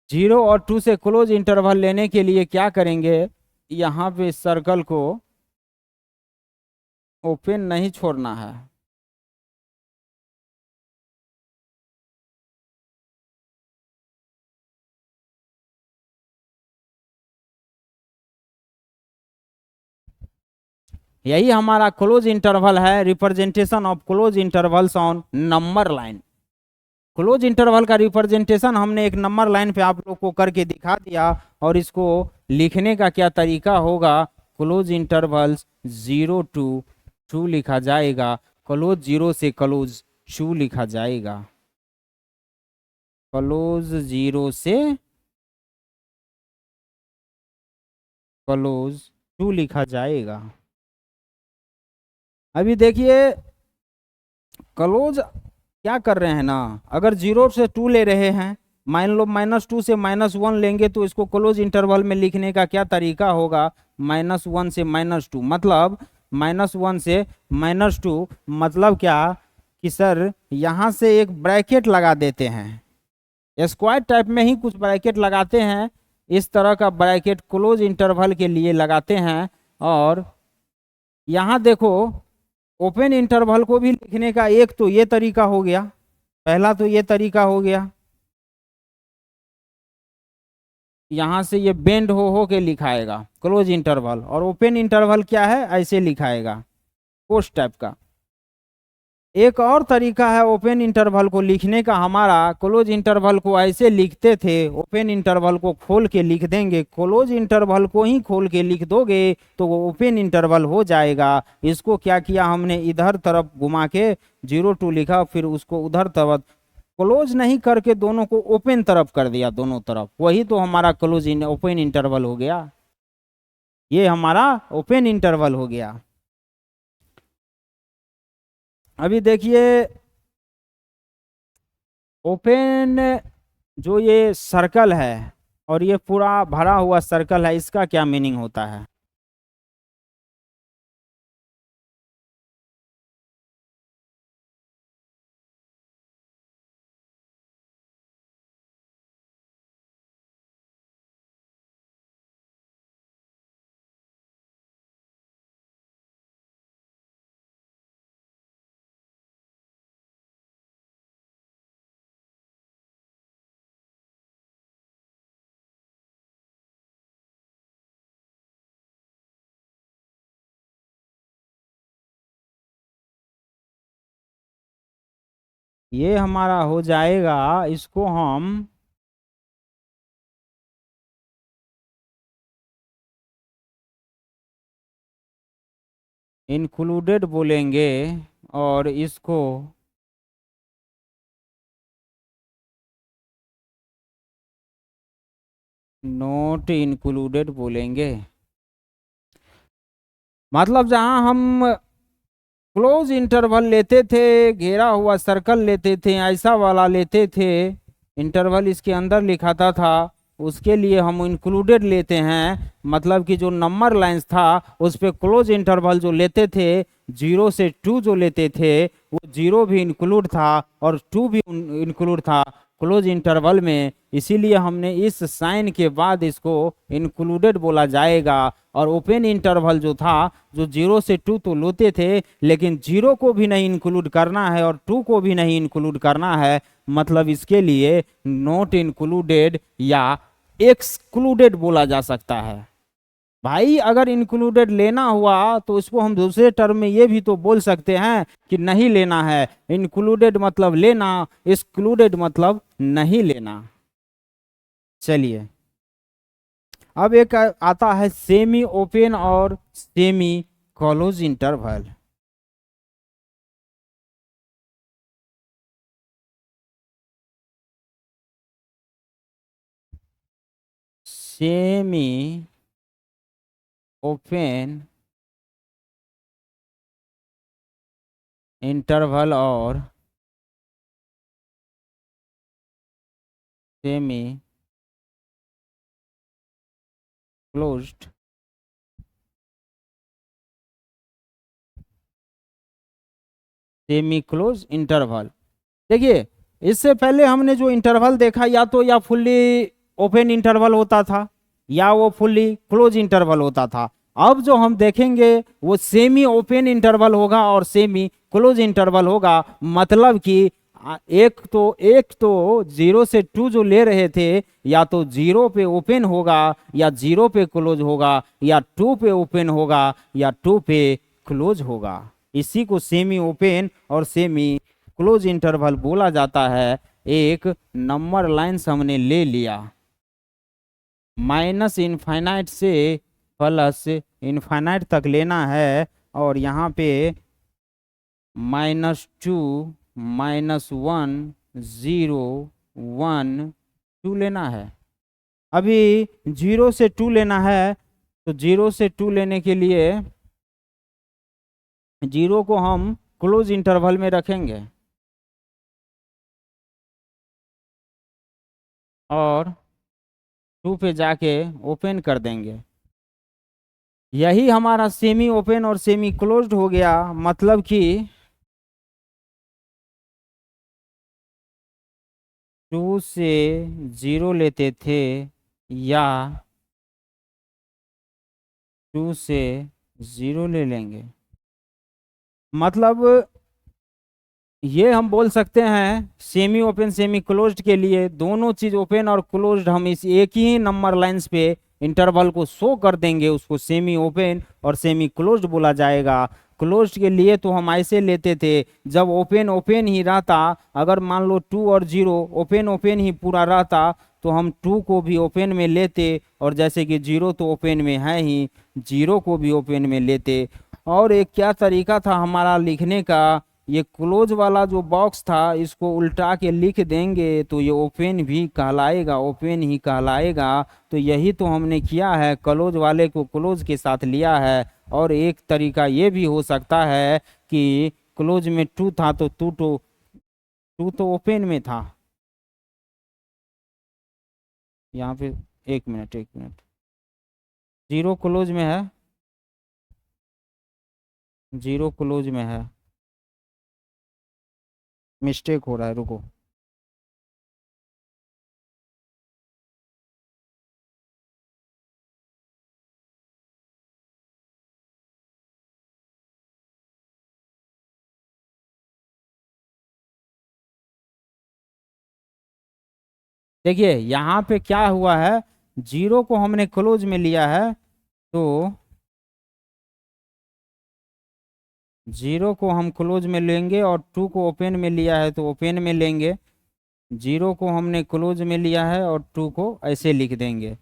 0 और 2 से क्लोज इंटरवल लेने के लिए क्या करेंगे, यहाँ पे सर्कल को ओपन नहीं छोड़ना है। यही हमारा क्लोज इंटरवल है, representation of close intervals on number line. Close interval का रिप्रेजेंटेशन हमने एक नंबर लाइन पे आप लोग को करके दिखा दिया। और इसको लिखने का क्या तरीका होगा, क्लोज इंटरवल्स 0 to 2 लिखा जाएगा, क्लोज 0 से क्लोज 2 लिखा जाएगा, क्लोज 0 से क्लोज 2 लिखा जाएगा। अभी देखिए क्लोज क्या कर रहे हैं ना, अगर 0 से 2 ले रहे हैं, मान लो -2 से -1 लेंगे तो इसको क्लोज इंटरवल में लिखने का क्या तरीका होगा, -1 से -2, मतलब -1 से -2 मतलब क्या कि सर यहाँ से एक ब्रैकेट लगा देते हैं, स्क्वायर टाइप में ही कुछ ब्रैकेट लगाते हैं, इस तरह का ब्रैकेट क्लोज इंटरवल के लिए लगाते हैं। और यहाँ देखो ओपन इंटरवल को भी लिखने का एक तो ये तरीका हो गया, पहला तो ये तरीका हो गया, यहाँ से ये बेंड हो के लिखाएगा क्लोज इंटरवल, और ओपन इंटरवल क्या है, ऐसे लिखाएगा कोष्ट टाइप का। एक और तरीका है ओपन इंटरवल को लिखने का हमारा, क्लोज इंटरवल को ऐसे लिखते थे, ओपन इंटरवल को खोल के लिख देंगे, क्लोज इंटरवल को ही खोल के लिख दोगे तो वो ओपन इंटरवल हो जाएगा। इसको क्या किया हमने, इधर तरफ घुमा के 0 to लिखा, फिर उसको उधर तरफ क्लोज नहीं करके दोनों को ओपन तरफ कर दिया, दोनों तरफ, वही तो हमारा क्लोज ओपन इंटरवल हो गया, ये हमारा ओपन इंटरवल हो गया। अभी देखिए ओपन जो ये सर्कल है और ये पूरा भरा हुआ सर्कल है, इसका क्या मीनिंग होता है, ये हमारा हो जाएगा, इसको हम इंक्लूडेड बोलेंगे और इसको नॉट इंक्लूडेड बोलेंगे। मतलब जहां हम क्लोज इंटरवल लेते थे, घेरा हुआ सर्कल लेते थे, ऐसा वाला लेते थे, इंटरवल इसके अंदर लिखाता था, उसके लिए हम इंक्लूडेड लेते हैं, मतलब कि जो नंबर लाइंस था उस पे क्लोज इंटरवल जो लेते थे 0 से 2 जो लेते थे, वो 0 भी इंक्लूड था और 2 भी इंक्लूड था क्लोज इंटरवल में, इसीलिए हमने इस साइन के बाद इसको इंक्लूडेड बोला जाएगा। और ओपन इंटरवल जो था, जो 0 से 2 तो लेते थे, लेकिन 0 को भी नहीं इंक्लूड करना है और 2 को भी नहीं इंक्लूड करना है, मतलब इसके लिए नॉट इंक्लूडेड या एक्सक्लूडेड बोला जा सकता है। भाई अगर इंक्लूडेड लेना हुआ तो इसको हम दूसरे टर्म में ये भी तो बोल सकते हैं कि नहीं लेना है, इंक्लूडेड मतलब लेना, एक्सक्लूडेड मतलब नहीं लेना। चलिए अब एक आता है सेमी ओपन और semi close interval. Semi open interval और semi closed semi close interval. देखिए इससे पहले हमने जो इंटरवल देखा, या तो या फुल्ली ओपन इंटरवल होता था या वो फुल्ली क्लोज इंटरवल होता था। अब जो हम देखेंगे वो सेमी ओपन इंटरवल होगा और सेमी क्लोज इंटरवल होगा, मतलब कि एक तो 0 से 2 जो ले रहे थे, या तो 0 पे ओपन होगा या 0 पे क्लोज होगा, या 2 पे ओपन होगा या 2 पे क्लोज होगा। इसी को सेमी ओपन और सेमी क्लोज इंटरवल बोला जाता है। एक नंबर लाइन्स हमने ले लिया, माइनस इनफाइनाइट से प्लस इनफाइनाइट तक लेना है, और यहाँ पे -2 -1 0 1 2 लेना है। अभी 0 से 2 लेना है, तो 0 से 2 लेने के लिए 0 को हम क्लोज इंटरवल में रखेंगे और 2 पे जाके ओपन कर देंगे। यही हमारा सेमी ओपन और सेमी क्लोज्ड हो गया। मतलब कि 2 से 0 लेते थे या 2 से 0 ले लेंगे। मतलब ये हम बोल सकते हैं सेमी ओपन सेमी क्लोज्ड के लिए दोनों चीज ओपन और क्लोज्ड हम इस एक ही नंबर लाइंस पे इंटरवल को शो कर देंगे, उसको सेमी ओपन और सेमी क्लोज्ड बोला जाएगा। क्लोज्ड के लिए तो हम ऐसे लेते थे, जब ओपन ओपन ही रहता, अगर मान लो 2 और 0 ओपन ओपन ही पूरा रहता, तो हम 2 को भी ओपन में लेते, और जैसे कि 0 तो ओपन में है ही, 0 को भी ओपन में लेते। और एक क्या तरीका था हमारा लिखने का, ये क्लोज वाला जो बॉक्स था इसको उल्टा के लिख देंगे तो ये ओपन भी कहलाएगा, ओपन ही कहलाएगा। तो यही तो हमने किया है, क्लोज वाले को क्लोज के साथ लिया है। और एक तरीका ये भी हो सकता है कि क्लोज में 2 था तो 2 तो ओपन में था। यहाँ पे एक मिनट 0 क्लोज में है, 0 क्लोज में है, मिस्टेक हो रहा है, रुको। देखिए यहाँ पे क्या हुआ है, 0 को हमने क्लोज में लिया है, तो 0 को हम क्लोज में लेंगे, और 2 को ओपन में लिया है तो ओपन में लेंगे। 0 को हमने क्लोज में लिया है और 2 को ऐसे लिख देंगे।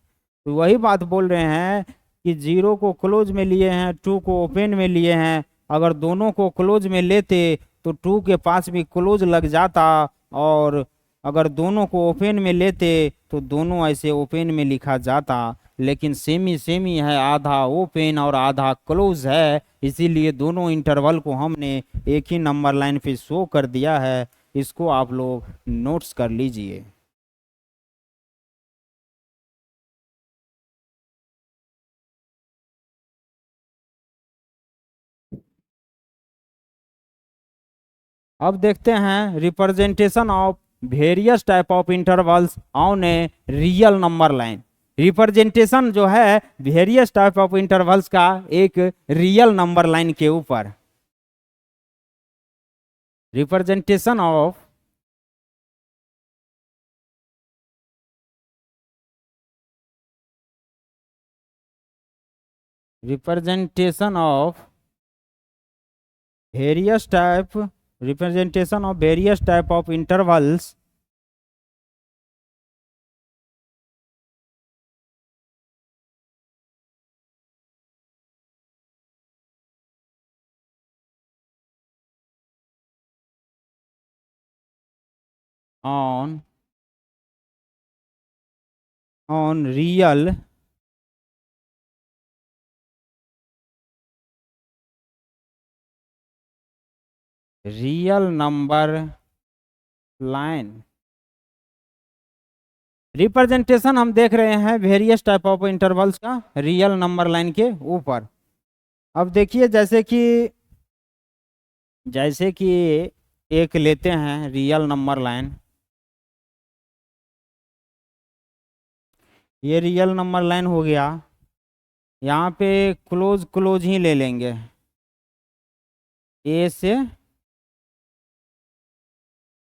तो वही बात बोल रहे हैं कि 0 को क्लोज में लिए हैं, 2 को ओपन में लिए हैं। अगर दोनों को क्लोज में लेते तो 2 के पास भी क्लोज लग जाता, और अगर दोनों को ओपन में लेते तो दोनों ऐसे ओपन में लिखा जाता। लेकिन सेमी सेमी है, आधा ओपन और आधा क्लोज है, इसीलिए दोनों इंटरवल को हमने एक ही नंबर लाइन पे शो कर दिया है। इसको आप लोग नोट्स कर लीजिए। अब देखते हैं representation of various type of intervals on a real number line. Representation जो है वेरियस टाइप ऑफ इंटरवल्स का एक रियल नंबर लाइन के ऊपर, representation of representation of various type representation of various type of intervals on real number line. Representation हम देख रहे हैं वेरियस टाइप ऑफ इंटरवल्स का रियल नंबर लाइन के ऊपर। अब देखिए जैसे कि एक लेते हैं रियल नंबर लाइन, ये रियल नंबर लाइन हो गया। यहाँ पे क्लोज क्लोज ही ले लेंगे, ए से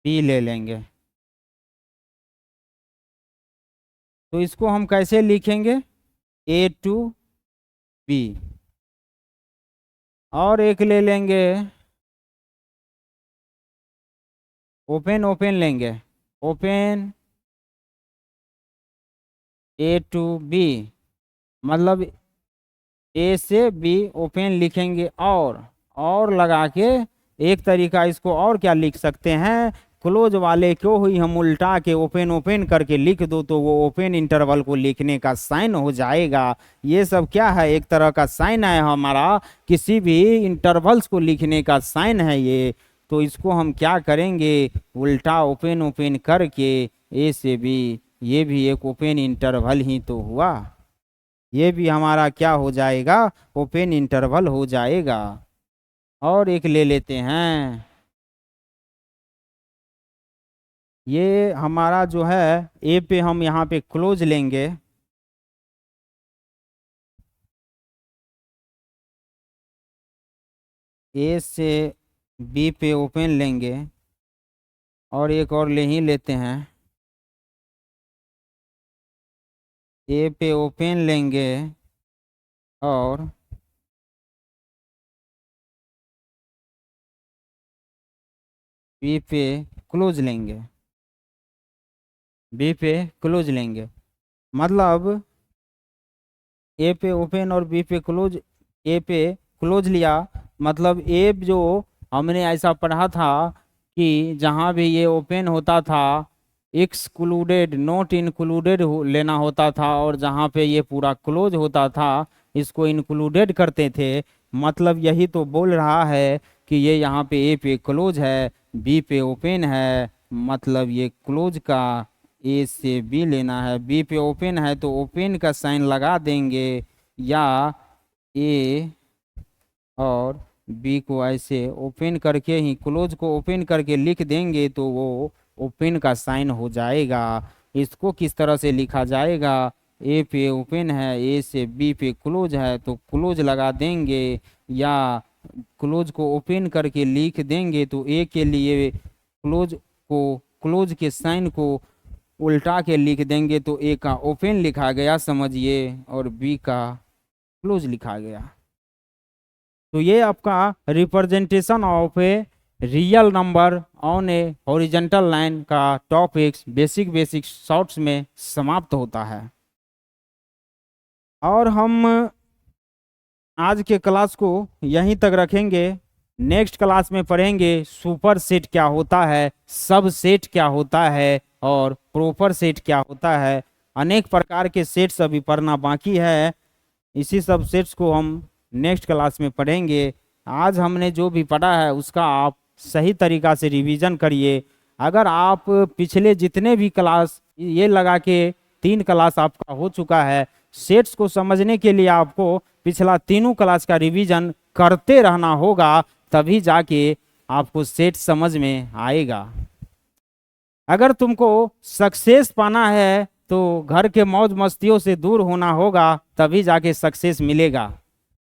बी ले लेंगे। तो इसको हम कैसे लिखेंगे, A to B। और एक ले लेंगे ओपन ओपन लेंगे, ओपन ए टू बी, मतलब ए से बी ओपन लिखेंगे और लगा के एक तरीका इसको और क्या लिख सकते हैं, क्लोज वाले को ही हम उल्टा के ओपन ओपन करके लिख दो तो वो ओपन इंटरवल को लिखने का साइन हो जाएगा। ये सब क्या है, एक तरह का साइन है हमारा, किसी भी इंटरवल्स को लिखने का साइन है ये। तो इसको हम क्या करेंगे, उल्टा ओपन ओपन करके ए से बी, ये भी एक ओपन इंटरवल ही तो हुआ, ये भी हमारा क्या हो जाएगा, ओपन इंटरवल हो जाएगा। और एक ले लेते हैं, ये हमारा जो है ए पे हम यहाँ पे क्लोज लेंगे, ए से बी पे ओपन लेंगे, और एक और ले ही लेते हैं, ए पे ओपन लेंगे और बी पे क्लोज लेंगे, बी पे क्लोज लेंगे, मतलब ए पे ओपन और बी पे क्लोज, ए पे क्लोज लिया, मतलब ए जो हमने ऐसा पढ़ा था कि जहाँ भी ये ओपन होता था एक्सक्लूडेड नॉट इंक्लूडेड लेना होता था, और जहाँ पे ये पूरा क्लोज होता था इसको इंक्लूडेड करते थे। मतलब यही तो बोल रहा है कि ये यहाँ पे ए पे क्लोज है, बी पे ओपन है, मतलब ये क्लोज का ए से बी लेना है, बी पे ओपन है तो ओपन का साइन लगा देंगे, या ए और बी को ऐसे ओपन करके ही क्लोज को ओपन करके लिख देंगे तो वो ओपन का साइन हो जाएगा। इसको किस तरह से लिखा जाएगा, ए पे ओपन है, ए से बी पे क्लोज है तो क्लोज लगा देंगे, या क्लोज को ओपन करके लिख देंगे तो ए के लिए क्लोज को, क्लोज के साइन को उल्टा के लिख देंगे तो ए का ओपन लिखा गया समझिए, और बी का क्लोज लिखा गया। तो ये आपका representation of a real number on A horizontal line का टॉपिक्स बेसिक शॉर्ट्स में समाप्त होता है। और हम आज के क्लास को यहीं तक रखेंगे, नेक्स्ट क्लास में पढ़ेंगे सुपर सेट क्या होता है, सब सेट क्या होता है, और प्रॉपर सेट क्या होता है। अनेक प्रकार के सेट्स अभी पढ़ना बाकी है, इसी सब सेट्स को हम नेक्स्ट क्लास में पढ़ेंगे। आज हमने जो भी पढ़ा है उसका आप सही तरीका से रिवीजन करिए। अगर आप पिछले जितने भी क्लास, ये लगा के 3 क्लास आपका हो चुका है, सेट्स को समझने के लिए आपको पिछला तीनों क्लास का रिवीजन करते रहना होगा, तभी जाके आपको सेट समझ में आएगा। अगर तुमको सक्सेस पाना है तो घर के मौज मस्तियों से दूर होना होगा, तभी जाके सक्सेस मिलेगा।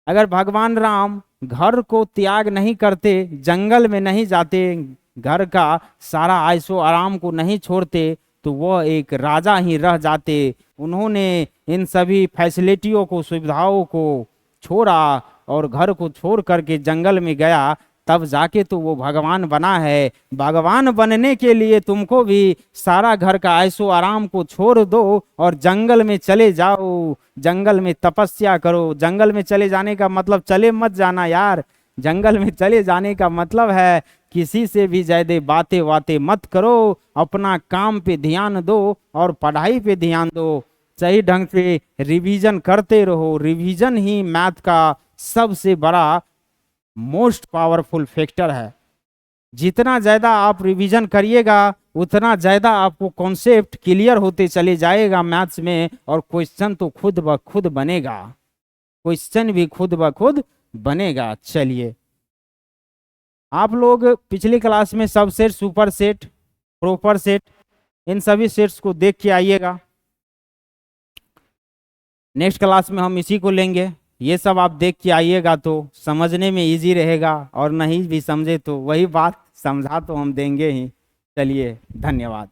अगर भगवान राम घर को त्याग नहीं करते, जंगल में नहीं जाते, घर का सारा आयशो आराम को नहीं छोड़ते, तो वह एक राजा ही रह जाते। उन्होंने इन सभी फैसिलिटियों को, सुविधाओं को छोड़ा और घर को छोड़ करके जंगल में गया, तब जाके तो वो भगवान बना है। भगवान बनने के लिए तुमको भी सारा घर का ऐशो आराम को छोड़ दो और जंगल में चले जाओ, जंगल में तपस्या करो। जंगल में चले जाने का मतलब चले मत जाना यार, जंगल में चले जाने का मतलब है किसी से भी ज्यादा बातें बातें मत करो, अपना काम पे ध्यान दो और पढ़ाई पे ध्यान दो। सही ढंग से रिवीजन करते रहो। रिवीजन ही मैथ का सबसे बड़ा मोस्ट पावरफुल फैक्टर है। जितना ज़्यादा आप रिवीजन करिएगा उतना ज़्यादा आपको कॉन्सेप्ट क्लियर होते चले जाएगा मैथ्स में, और क्वेश्चन तो खुद ब खुद बनेगा, क्वेश्चन भी खुद ब खुद बनेगा। चलिए, आप लोग पिछली क्लास में subset, superset, proper set, इन सभी सेट्स को देख के आइएगा। नेक्स्ट क्लास में हम इसी को लेंगे। ये सब आप देख के आइएगा तो समझने में इजी रहेगा, और नहीं भी समझे तो वही बात समझा तो हम देंगे ही। चलिए, धन्यवाद।